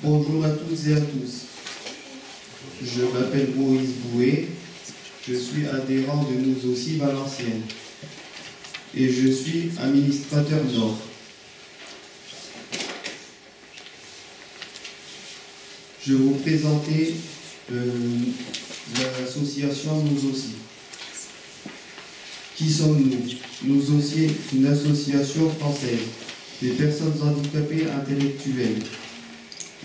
Bonjour à toutes et à tous. Je m'appelle Maurice Bouet, je suis adhérent de Nous aussi Valenciennes et je suis administrateur Nord. Je vais vous présenter l'association Nous aussi. Qui sommes-nous? Nous aussi, une association française des personnes handicapées intellectuelles.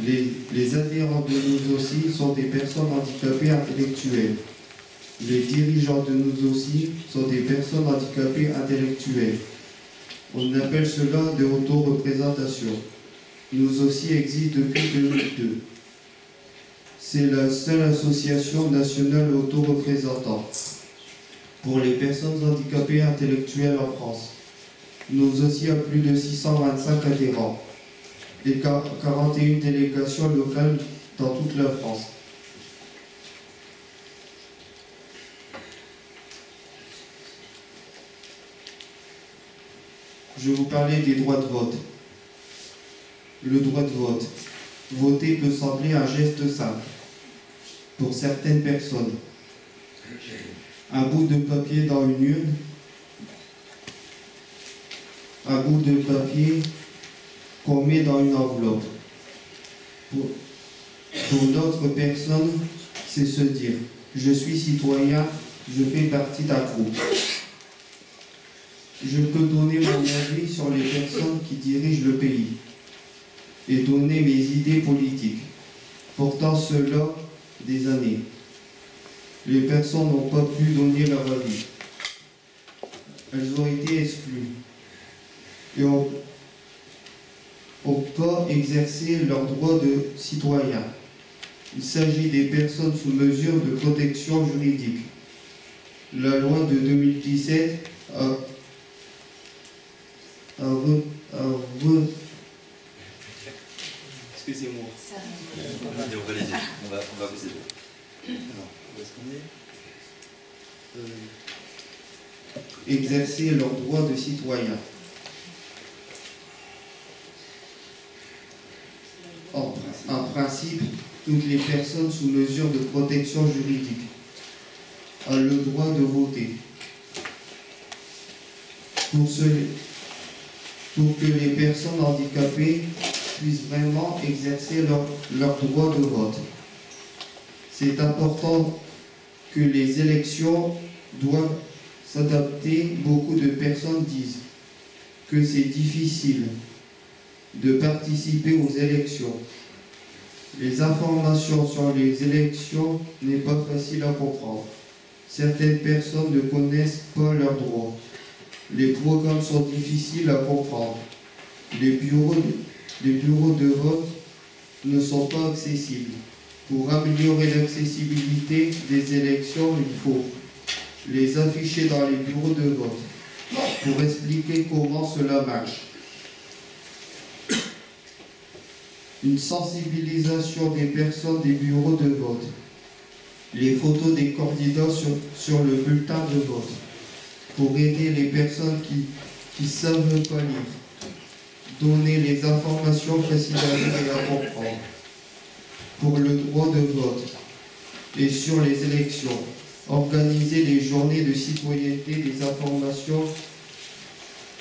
Les adhérents de Nous aussi sont des personnes handicapées intellectuelles. Les dirigeants de Nous aussi sont des personnes handicapées intellectuelles. On appelle cela de auto-représentation. Nous aussi existe depuis 2002. C'est la seule association nationale auto-représentante pour les personnes handicapées intellectuelles en France. Nous aussi a plus de 625 adhérents et 41 délégations locales dans toute la France. Je vais vous parler des droits de vote. Le droit de vote. Voter peut sembler un geste simple pour certaines personnes. Un bout de papier dans une urne, un bout de papier qu'on met dans une enveloppe. Pour d'autres personnes, c'est se dire « je suis citoyen, je fais partie d'un groupe ». Je peux donner mon avis sur les personnes qui dirigent le pays et donner mes idées politiques. Pourtant, cela des années. Les personnes n'ont pas pu donner leur avis. Elles ont été exclues et n'ont pas exercé leur droit de citoyen. Il s'agit des personnes sous mesure de protection juridique. La loi de 2017 Excusez-moi. Allez, on va les aider. On va vous aider. Alors, où est-ce qu'on est Exercer leur droit de citoyen. En principe, toutes les personnes sous mesure de protection juridique ont le droit de voter. Pour que les personnes handicapées puissent vraiment exercer leur droit de vote. C'est important que les élections doivent s'adapter. Beaucoup de personnes disent que c'est difficile de participer aux élections. Les informations sur les élections n'est pas facile à comprendre. Certaines personnes ne connaissent pas leurs droits. Les programmes sont difficiles à comprendre. Les bureaux de vote ne sont pas accessibles. Pour améliorer l'accessibilité des élections, il faut les afficher dans les bureaux de vote pour expliquer comment cela marche. Une sensibilisation des personnes des bureaux de vote. Les photos des candidats sur le bulletin de vote pour aider les personnes qui savent pas lire. Donner les informations faciles à lire et à comprendre pour le droit de vote et sur les élections. Organiser les journées de citoyenneté des informations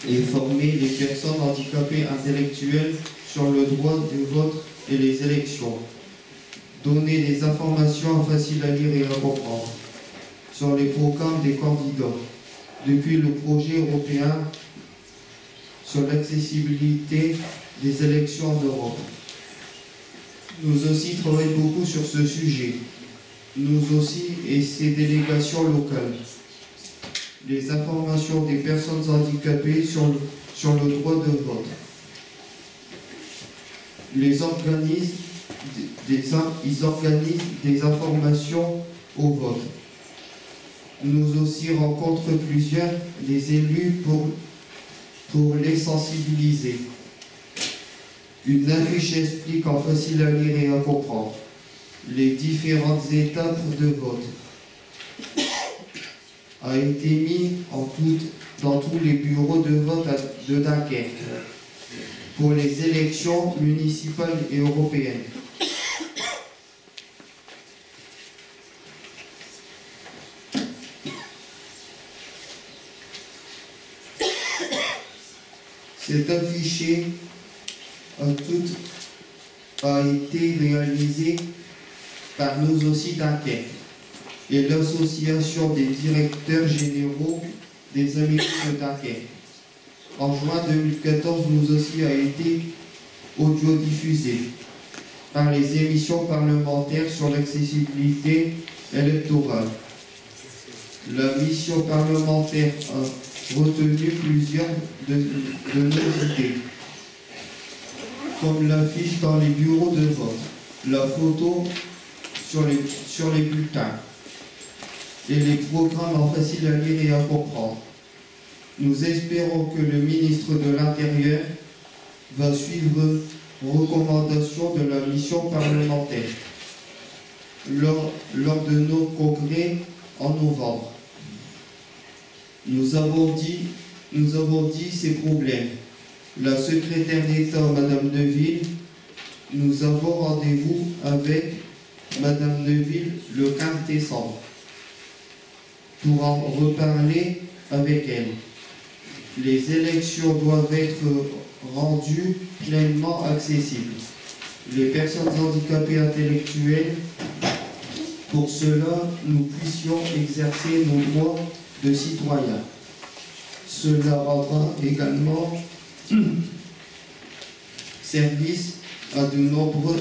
et former les personnes handicapées intellectuelles sur le droit de vote et les élections. Donner des informations faciles à lire et à comprendre sur les programmes des candidats. Depuis le projet européen sur l'accessibilité des élections en Europe. Nous aussi travaillons beaucoup sur ce sujet. Nous aussi et ces délégations locales. Les informations des personnes handicapées sur le droit de vote. Ils organisent des informations au vote. Nous aussi rencontrons plusieurs des élus pour les sensibiliser. Une affiche explique en facile à lire et à comprendre les différentes étapes de vote. A été mis dans tous les bureaux de vote de Dunkerque pour les élections municipales et européennes. Cet affiché a été réalisé par Nous aussi Dunkerque et l'association des directeurs généraux des Amis de Dunkerque. En juin 2014, Nous aussi a été audiodiffusé par les émissions parlementaires sur l'accessibilité électorale. La mission parlementaire a retenu plusieurs de nos idées, comme l'affiche dans les bureaux de vote, la photo sur les bulletins et les programmes en facile à lire et à comprendre. Nous espérons que le ministre de l'Intérieur va suivre les recommandations de la mission parlementaire lors de nos congrès en novembre. Nous avons dit ces problèmes. La secrétaire d'État, Madame Deville, nous avons rendez-vous avec Madame Deville le 15 décembre pour en reparler avec elle. Les élections doivent être rendues pleinement accessibles. Les personnes handicapées intellectuelles, pour cela, nous puissions exercer nos droits de citoyens. Cela rendra également service à de nombreux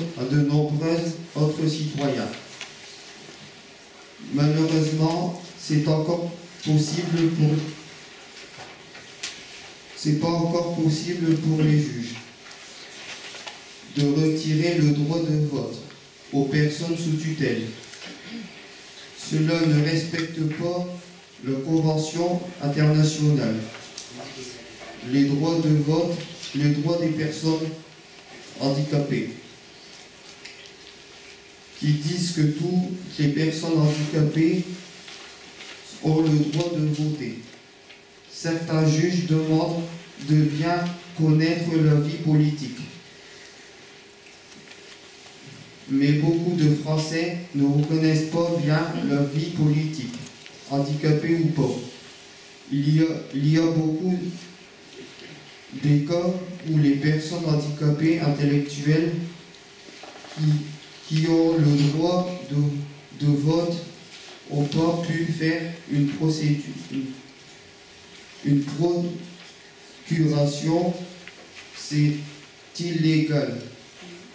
autres citoyens. Malheureusement, c'est pas encore possible pour les juges de retirer le droit de vote aux personnes sous tutelle. Cela ne respecte pas la Convention internationale, les droits de vote, les droits des personnes handicapées, qui disent que toutes les personnes handicapées ont le droit de voter. Certains juges demandent de bien connaître la vie politique. Mais beaucoup de Français ne reconnaissent pas bien la vie politique, handicapés ou pas. Il y a beaucoup des cas où les personnes handicapées intellectuelles qui ont le droit de vote n'ont pas pu faire une procuration. C'est illégal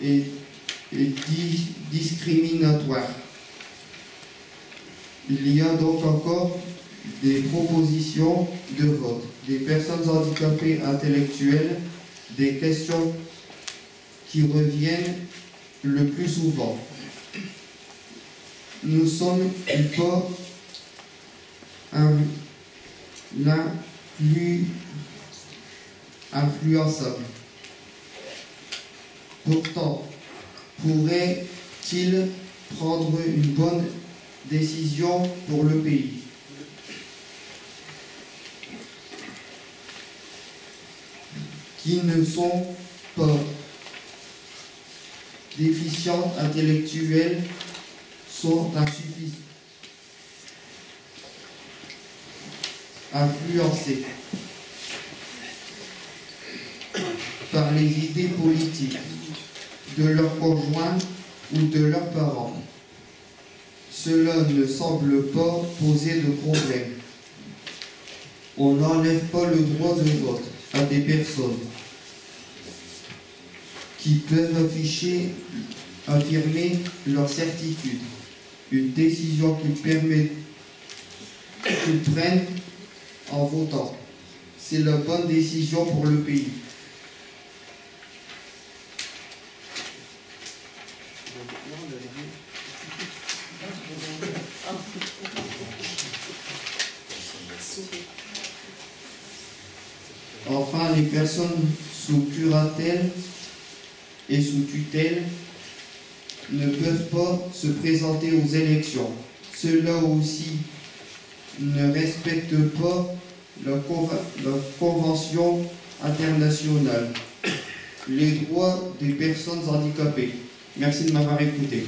et discriminatoire. Il y a donc encore des propositions de vote, des personnes handicapées intellectuelles, des questions qui reviennent le plus souvent. Nous sommes pas influençables. Pourtant, pourrait-il prendre une bonne décision pour le pays? Qui ne sont pas déficients intellectuels sont influencés par les idées politiques de leurs conjoints ou de leurs parents. Cela ne semble pas poser de problème. On n'enlève pas le droit de vote à des personnes qui peuvent affirmer leur certitude, une décision qu'ils prennent en votant. C'est la bonne décision pour le pays. Enfin, les personnes sous curatelle et sous tutelle ne peuvent pas se présenter aux élections. Cela aussi ne respecte pas la Convention internationale, les droits des personnes handicapées. Merci de m'avoir écouté.